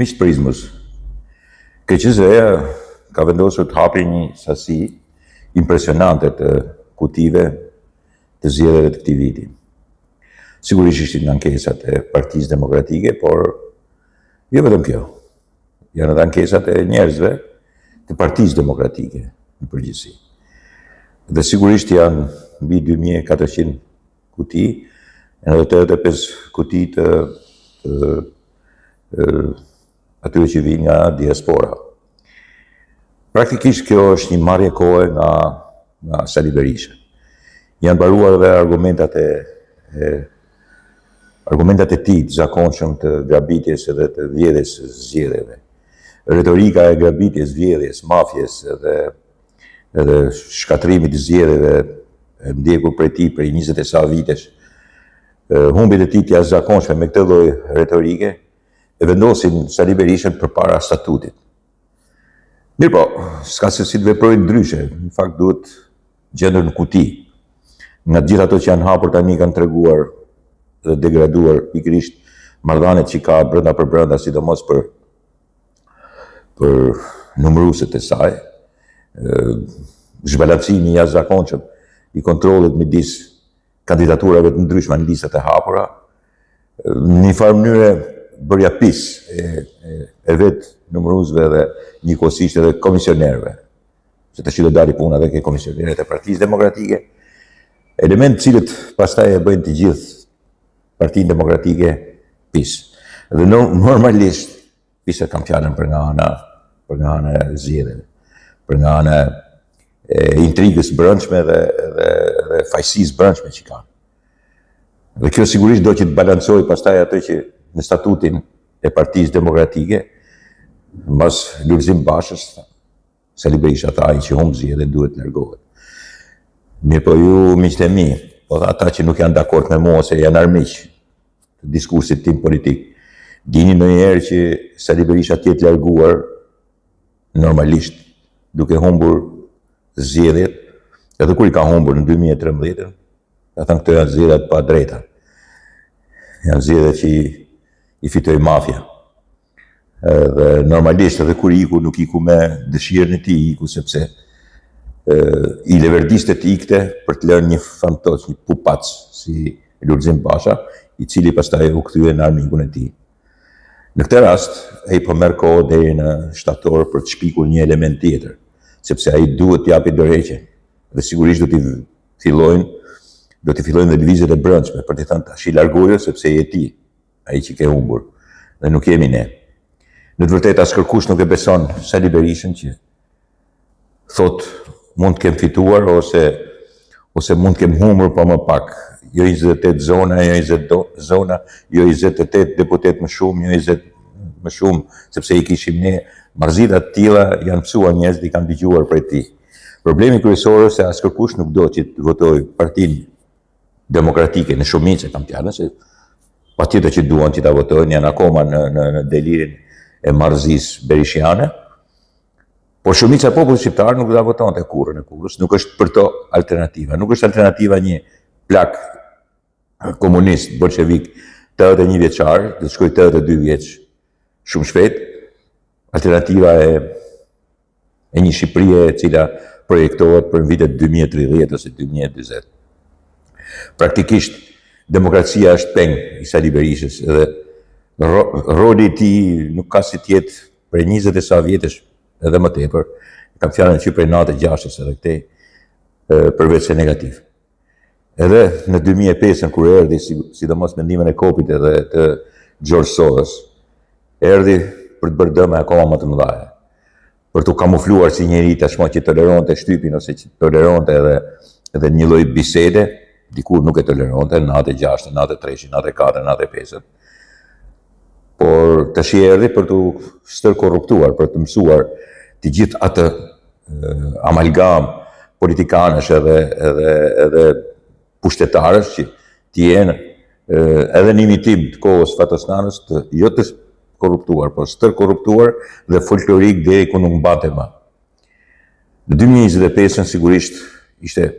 Miqtë Prizmës, KQZ-ja ka vendosur të hapi një sasi impresionante të kutive të zgjedhjeve të këtij viti. Sigurisht ishin ankesat e Partisë Demokratike, por jo vetëm kjo. Janë edhe ankesat e njerëzve të Partisë Demokratike në përgjithësi. Dhe sigurisht janë mbi 2400 kuti, edhe 85 kuti të atyre që vinë nga diaspora. Praktikisht kjo është një marrje kohe nga Sali Berisha. Janë baruar edhe argumentat e tij të zakonshëm të grabitjes edhe të vjedhjes së zgjedhjeve. Retorika e grabitjes, vjedhjes, mafjes edhe shkatrimit të zgjedhjeve e ndjekur prej tij prej 20 e sa vitesh. Humbjet e tij të jashtëzakonshme me këtë lloj retorike e vendosin Sali Berishën përpara statutit. Mirë po, s'ka se si të veprojnë ndryshe, në fakt duhet gjendur në kuti. Nga gjithë ato që janë hapur tani kanë treguar dhe degraduar pikërisht marrëdhëniet që ka brenda për brenda, sidomos për numëruesit e saj, zhbalancimi i jashtëzakonshëm i kontrollit midis kandidaturave të ndryshme në listat e hapura, në një farë mënyre bërja pis e vetë numëruesve dhe njëkohësisht edhe komisionerëve, se tash do dali puna edhe ke komisionerët e Partisë Demokratike, element cilët pastaj e bëjnë të gjithë Partinë Demokratike pis. Dhe normalisht pisat kam fjalën për nga ana e zgjedhjeve, për nga ana e intrigës brendshme dhe fajësisë brendshme që kanë. Dhe kjo sigurisht do që të balancojë pastaj atë që në statutin e Partisë Demokratike, mbas Lulzim Bashës, Sali Berisha tha ai që humb zgjedhjet duhet largohet. Mirë po ju miqtë e mi, po ata që nuk janë dakord me mua ose janë armiq të diskursit tim politik, dini ndonjëherë që Sali Berisha të jetë larguar normalisht duke humbur zgjedhjet, edhe kur i ka humbur në 2013, ka thënë këto janë zgjedhjet pa drejta. Janë zgjedhje që i fitoi mafja. Dhe normalisht edhe kur iku nuk iku me dëshirën e tij, iku sepse i leverdiste të ikte për të lënë një fantoç, një pupac si Lulzim Basha, i cili pastaj u kthye në armikun e tij. Në këtë rast, ai po merr kohë deri në shtator për të shpikur një element tjetër, sepse ai duhet të japi dorëheqje. Dhe sigurisht do të fillojnë dhe lëvizjet e brendshme për të thënë tash i largoje sepse je ti, ai që ke humbur, dhe nuk jemi ne. Në të vërtetë as kërkush nuk e beson Sali Berishën që thot mund të kem fituar ose mund të kem humbur pa më pak. Jo 28 zona, jo 20 zona, jo 28 deputet më shumë, jo 20 më shumë, sepse i kishim ne. Marrëzita të tilla janë mësuar njerëz dhe i kanë dëgjuar prej tij. Problemi kryesor është se as kërkush nuk do që të votojë Partinë Demokratike në shumicë, kam fjalën se patjetër që duan që ta votojnë, janë akoma në delirin e marrëzisë berishiane, por shumica e popullit shqiptar nuk do ta votonte kurrën e kurrës, nuk është për to alternativa, nuk është alternativa një plak komunist bolshevik 81 vjeçar, do të shkojë 82 vjeç shumë shpejt, alternativa e një Shqipërie e cila projektohet për vitet 2030 ose 2040. Praktikisht, demokracia është peng i Sali Berishës edhe roli i tij nuk ka si tjetë për 20 e sa vjetësh edhe më tepër, kam fjalën që prej 96-s edhe këtej, përveç se negativ. Edhe në 2005 kur erdhi, sidomos me ndihmën e Kopit edhe të George Soros, erdhi për të bërë dëme akoma më të mëdha. Për të kamufluar si njeri tashmë që toleronte shtypin ose që toleronte edhe një lloj bisede, dikur nuk e toleronte, në 96, 93, 94, 95. Por tash erdhi për të stërkorruptuar, për të mësuar të gjithë atë amalgam politikanësh edhe pushtetarësh që të jenë edhe në imitim të kohës Fatosnanës të jo të korruptuar, por stërkorruptuar dhe folklorik deri ku nuk mbante më. Në 2025 sigurisht ishte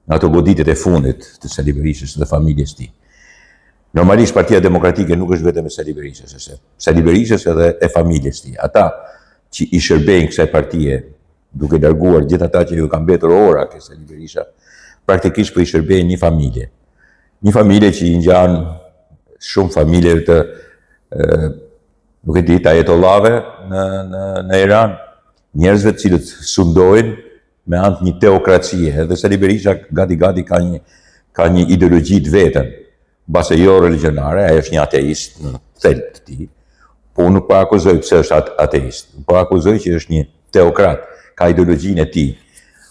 në ato goditjet e fundit të Sali Berishës dhe familjes tij. Normalisht Partia Demokratike nuk është vetëm e Sali Berishës, është Sali Berishës edhe e familjes tij. Ata që i shërbejnë kësaj partie, duke larguar gjithë ata që ju kanë mbetur ora ke Sali Berisha, praktikisht po i shërbejnë një familje. Një familje që i ngjan shumë familje të nuk e di, të ajetollave në Iran, njerëzve të cilët sundojnë me anë të një teokracie, edhe Sali Berisha gati ka një ideologji të vetën, base jo religionare, ai është një ateist në thelb të tij, po unë nuk po akuzoj pse është ateist, po akuzoj që është një teokrat, ka ideologjinë e tij.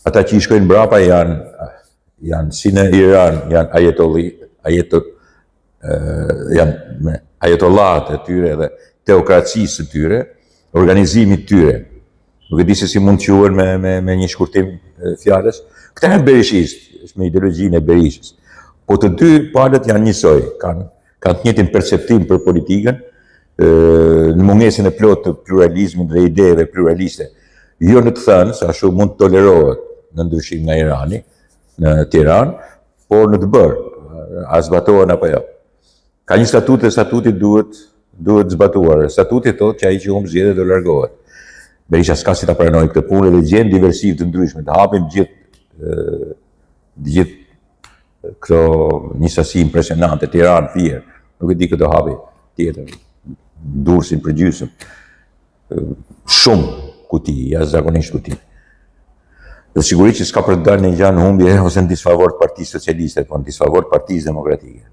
Ata që i shkojnë mbrapa janë si në Iran, janë ajetollahat e tyre dhe teokracisë të tyre, organizimit të tyre. Nuk e di se si mund të quhen me një shkurtim fjalës. Këta janë berishistë, është me ideologjinë e Berishës. Po të dy palët janë njësoj, kanë të njëjtin perceptim për politikën, në mungesën e plotë të pluralizmit dhe ideve pluraliste. Jo në të thënë, se ashtu mund të tolerohet në ndryshim nga Irani, në Tiranë, por në të bërë, a zbatohen apo jo. Ka një statut dhe statuti duhet zbatuar. Statuti thotë që ai që humbë zgjedhjet do largohet. Berisha s'ka si ta pranojë këtë punë dhe gjen diversiv të ndryshme, të hapim gjithë këto një sasi impresionante, Tiranë, Fier, nuk e di këto hapi tjetër, Durrësin, përgjysëm, shumë kuti, jashtëzakonisht kuti. Dhe sigurisht që s'ka për të dalë në gjanë humbje ose në disfavor të Partisë Socialiste, po në disfavor të Partisë Demokratike.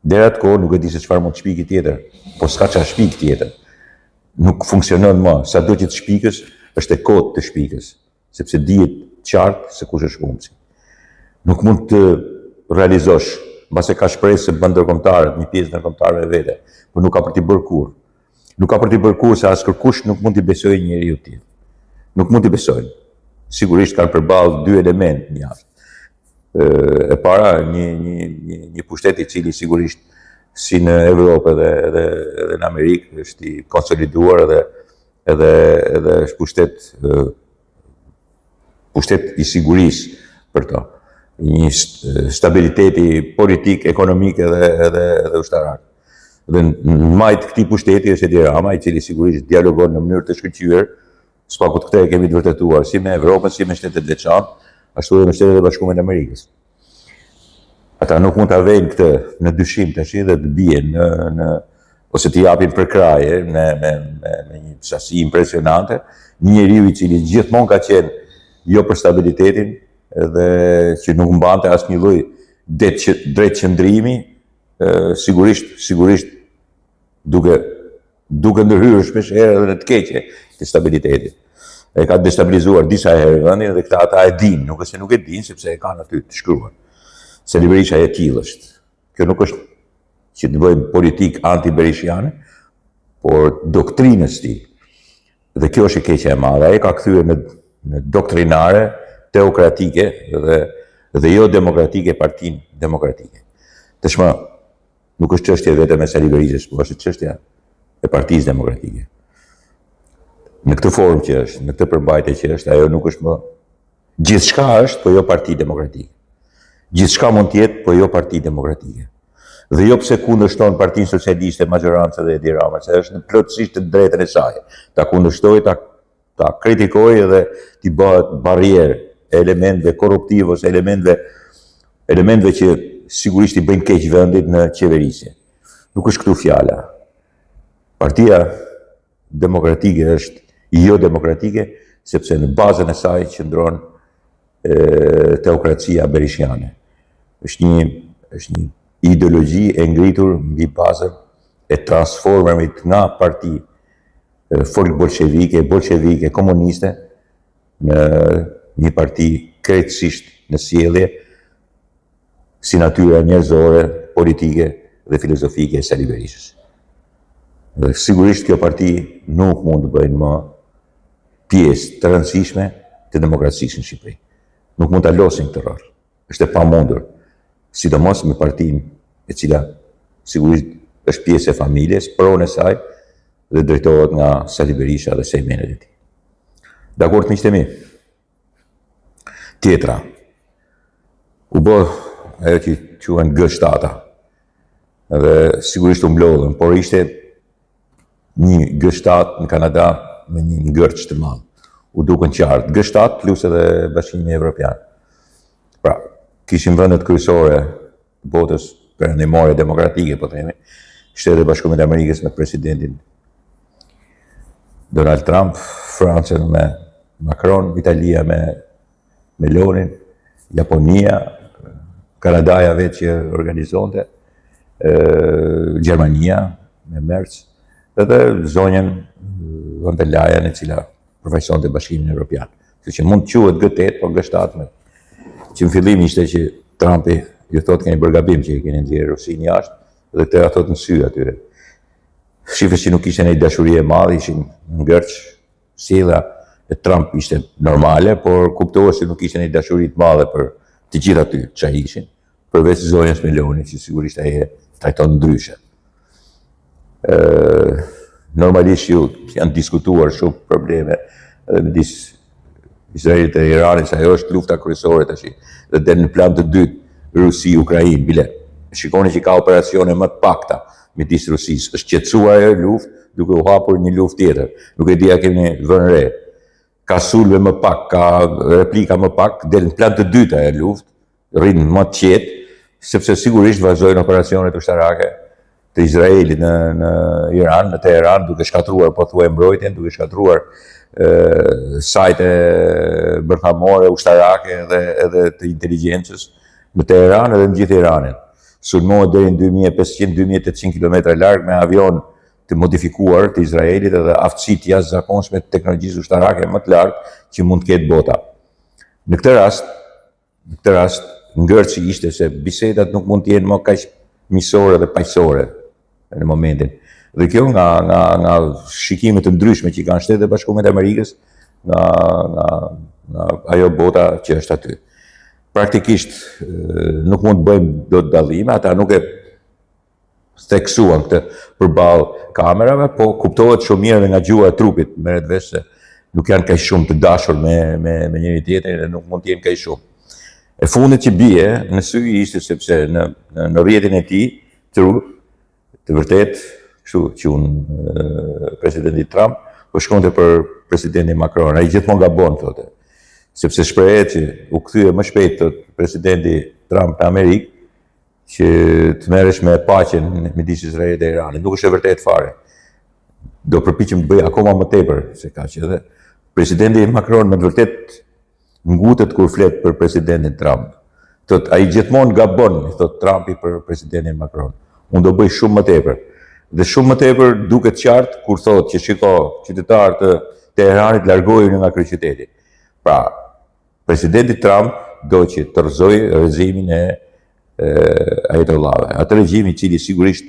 Deri atë kohë nuk e di se çfarë mund të shpiki tjetër, po s'ka çfarë shpik tjetër. Nuk funksionon më, sado që të shpikës, është e kotë të shpikës, sepse dihet qartë se kush është humbësi. Nuk mund të realizosh, mbase ka shpresë se bën ndërkombëtarët, një pjesë ndërkombëtarëve vete, por nuk ka për t'i bërë kurrë. Nuk ka për t'i bërë kurrë se askërkush nuk mund t'i besojë njeriu tjetër. Nuk mund t'i besojnë. Sigurisht kanë përballë dy elementë në jashtë. E para, një pushtet i cili sigurisht si në Evropë edhe në Amerikë është i konsoliduar edhe është pushtet i sigurisë për to. Një stabiliteti politik, ekonomik edhe ushtarak. Dhe në majtë këtij pushteti është Edi Rama, i cili sigurisht dialogon në mënyrë të shkëlqyer, s'pakut këtë e kemi të vërtetuar, si me Evropën, si me Shtetet Veçantë, ashtu edhe me Shtetet e Bashkuara të Amerikës. Ata nuk mund ta vejnë këtë në dyshim tash dhe të bien ose të japin për kraje me një sasi impresionante, një njeriu i cili gjithmonë ka qenë jo për stabilitetin dhe që nuk mbante asnjë lloj drejt qëndrimi, sigurisht duke ndërhyrë shpesh herë edhe në të keqe të stabilitetit. E ka destabilizuar disa herë vendin dhe këta ata e dinë, nuk është se nuk e dinë sepse e kanë aty të shkruar. Sali Berisha e tillë është. Kjo nuk është që të bëjmë politikë anti-berishiane, por doktrinës tij. Dhe kjo është e keqja e madhe. Ai ka kthyer në doktrinare, teokratike dhe jo demokratike Partinë Demokratike. Tashmë nuk është çështje vetëm e Sali Berishës, por është çështja e Partisë Demokratike. Në këtë formë që është, në këtë përmbajtje që është, ajo nuk është më gjithçka është, po jo Parti Demokratike. Gjithçka mund të jetë, po jo Parti Demokratike. Dhe jo pse kundërshton Partinë Socialiste, majorancën dhe Edi Rama, se është në plotësisht të drejtën e saj. Ta kundërshtoj, ta kritikoj dhe t'i bëhet barrierë elementëve korruptive ose elementëve që sigurisht i bëjnë keq vendit në qeverisje. Nuk është këtu fjala. Partia Demokratike është jo demokratike, sepse në bazën e saj qëndron teokracia berishiane. Është një ideologji e ngritur mbi bazën e transformimit nga parti bolshevike, komuniste, në një parti krejtësisht në sjellje, si natyra njerëzore, politike dhe filozofike e Sali Berishës. Dhe sigurisht kjo parti nuk mund të bëjnë më pjesë të rëndësishme të demokracisë në Shqipëri. Nuk mund ta losin këtë rol. Është e pamundur, sidomos me partinë e cila sigurisht është pjesë e familjes, pronë e saj dhe drejtohet nga Sali Berisha dhe sejmenet e tij. Dakord, miqtë e mi. Tjetra. U bë ajo që quhen G7-a. Edhe sigurisht u mblodhën, por ishte një G7 në Kanada me një ngërç të madh. U dukën qartë. G7 plus edhe Bashkimi Evropian. Pra, kishim vendet kryesore të botës perëndimore demokratike, po themi, Shtetet e Bashkuara të Amerikës me presidentin Donald Trump, Franca me Macron, Italia me Melonin, Japonia, Kanadaja vetë që organizonte, Gjermania me Merz, edhe zonjën von der Leyen e cila përfaqësonte Bashkimin Evropian. Kështu që mund të quhet G8, por G7 që në fillim ishte që Trumpi ju thotë keni bërë gabim që i keni nxjerrë Rusin jashtë, dhe këtëra thotë në sy atyre. Shifës që nuk ishte një dashuri e madhe, ishin ngërç, sjellja e Trump ishte normale, por kuptohet se nuk ishte një dashuri të madhe për të gjithë aty që ishin, përveç zonjës Meloni, që sigurisht ai e trajton ndryshe. Normalisht janë diskutuar shumë probleme edhe midis Izraelit e Iranit, se ajo është lufta kryesore tash. Dhe del në plan të dytë Rusi-Ukrainë, bile. Shikoni që ka operacione më të pakta midis Rusisë. Është qetësuar ajo luftë duke u hapur një luftë tjetër. Nuk e di a keni vënë re. Ka sulme më pak, ka replika më pak, del në plan të dytë ajo luftë, rrin më të qetë, sepse sigurisht vazhdojnë operacionet ushtarake të Izraelit në Iran, në Teheran, duke shkatruar pothuaj mbrojtjen, duke shkatruar sajte bërthamore, ushtarake edhe të inteligjencës në Teheran edhe në gjithë Iranin. Sulmohet deri në 2500-2800 km larg me avion të modifikuar të Izraelit edhe aftësi të jashtëzakonshme të teknologjisë ushtarake më të lartë që mund të ketë bota. Në këtë rast, ngërçi ishte se bisedat nuk mund të jenë më kaq miqësore dhe paqësore në momentin. Dhe kjo nga shikimet të ndryshme që kanë Shtetet e Bashkuara të Amerikës, nga ajo bota që është aty. Praktikisht nuk mund të bëjmë dot dallime, ata nuk e theksuan këtë përballë kamerave, po kuptohet shumë mirë edhe nga gjuha e trupit, merret vesh se nuk janë kaq shumë të dashur me njëri tjetrin dhe nuk mund të jenë kaq shumë. E fundit që bie në sy ishte sepse në rrjetin e tij të vërtet, kështu që presidenti Trump po shkonte për presidentin Macron. Ai gjithmonë gabon thotë. Sepse shprehet që u kthye më shpejt të presidenti Trump në Amerikë që të merresh me paqen midis Izraelit dhe Iranit. Nuk është e vërtetë fare. Do përpiqem të bëj akoma më tepër se kaq edhe presidenti Macron me të vërtetë ngutet kur flet për presidentin Trump. Thotë ai gjithmonë gabon, thotë Trumpi për presidentin Macron. Unë do bëj shumë më tepër. Dhe shumë më tepër duket qartë kur thotë që shiko, qytetarët të Teheranit largohen nga kryeqyteti. Pra, presidenti Trump do që të rrëzojë regimin e ajetollave. Atë regjim i cili sigurisht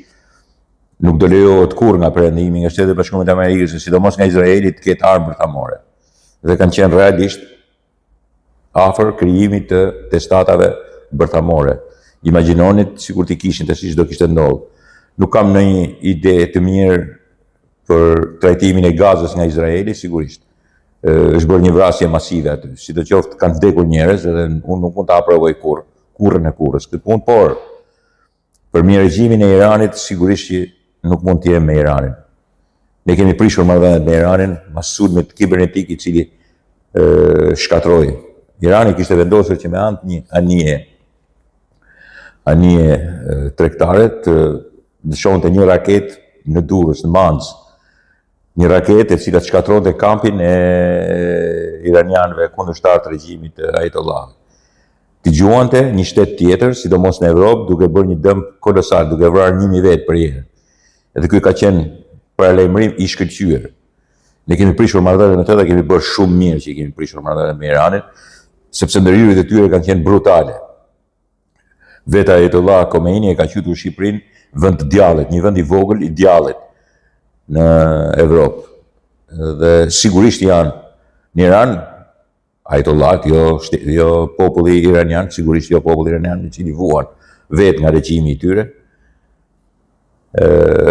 nuk do lejohet kurrë nga perëndimi nga Shtetet e Bashkuara të Amerikës, sidomos nga Izraeli, të ketë armë bërthamore. Dhe kanë qenë realisht afër krijimit të testatave bërthamore. Imagjinoni sikur t'i kishin tash do kishte ndodhur. Nuk kam ndonjë ide të mirë për trajtimin e Gazës nga Izraeli, sigurisht. Është bërë një vrasje masive aty. Sidoqoftë kanë vdekur njerëz edhe unë nuk mund ta aprovoj kurrën e kurrës këtë punë, por për mirë regjimin e Iranit sigurisht që nuk mund të jem me Iranin. Ne kemi prishur marrëdhëniet me Iranin pas sulmit kibernetik i cili shkatroi. Irani kishte vendosur që me anë një anije tregtare të dëshonte një raketë në Durrës, në Manz. Një raketë e cila shkatronte kampin e iranianëve kundërshtar të regjimit të ajetollahëve. Dëgjuante një shtet tjetër, sidomos në Evropë, duke bërë një dëm kolosal, duke vrarë 1000 vetë për herë. Edhe ky ka qenë paralajmërim i shkëlqyer. Ne kemi prishur marrëdhënie me të dhe kemi bërë shumë mirë që kemi prishur marrëdhënie me Iranin, sepse ndërhyrjet e tyre kanë qenë brutale. Vetë Ajetollah Khomeini e ka quajtur Shqipërinë vend të djallit, një vend i vogël i djallit në Evropë. Dhe sigurisht janë në Iran Ajetollah, jo populli iranian, sigurisht jo populli iranian i cili vuan vetë nga regjimi i tyre.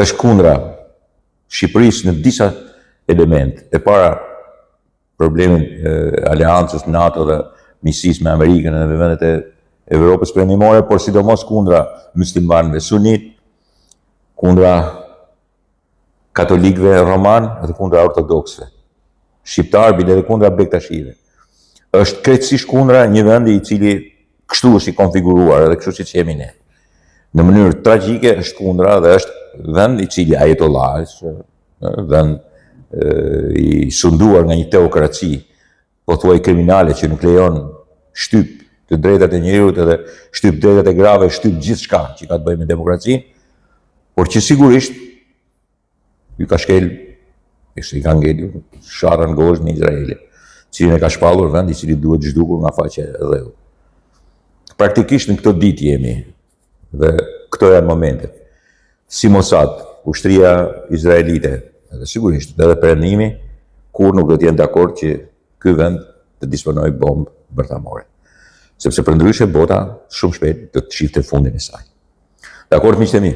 Është kundra Shqipërisë në disa element. E para problemin aleancës NATO dhe miqësisë me Amerikën dhe vendet e Evropës perëndimore, por sidomos kundra muslimanëve sunit, kundra katolikëve roman dhe kundra ortodoksëve. Shqiptar bile dhe kundra bektashive. Është krejtësisht kundra një vendi i cili kështu është i konfiguruar edhe kështu siç jemi ne. Në mënyrë tragjike është kundra dhe është vend i cili ajetollah, vend i sunduar nga një teokraci, po thuaj kriminale që nuk lejon shtyp të drejtat e njerëzit edhe shtyp drejtat e grave, shtyp gjithçka që ka të bëjë me demokracinë, por që sigurisht i ka shkel, i ka ngelur sharrën gozhë në Izrael, cilin e ka shpallur vend i cili duhet zhdukur nga faqe e dheu. Praktikisht në këto ditë jemi, dhe këto janë momentet. Si Mossad, ushtria izraelite, edhe sigurisht edhe perëndimi, kur nuk do të jenë dakord që ky vend të disponojë bombë bërthamore. Sepse përndryshe bota shumë shpejt do të shifte fundin e saj. Dakord, miqtë e mi?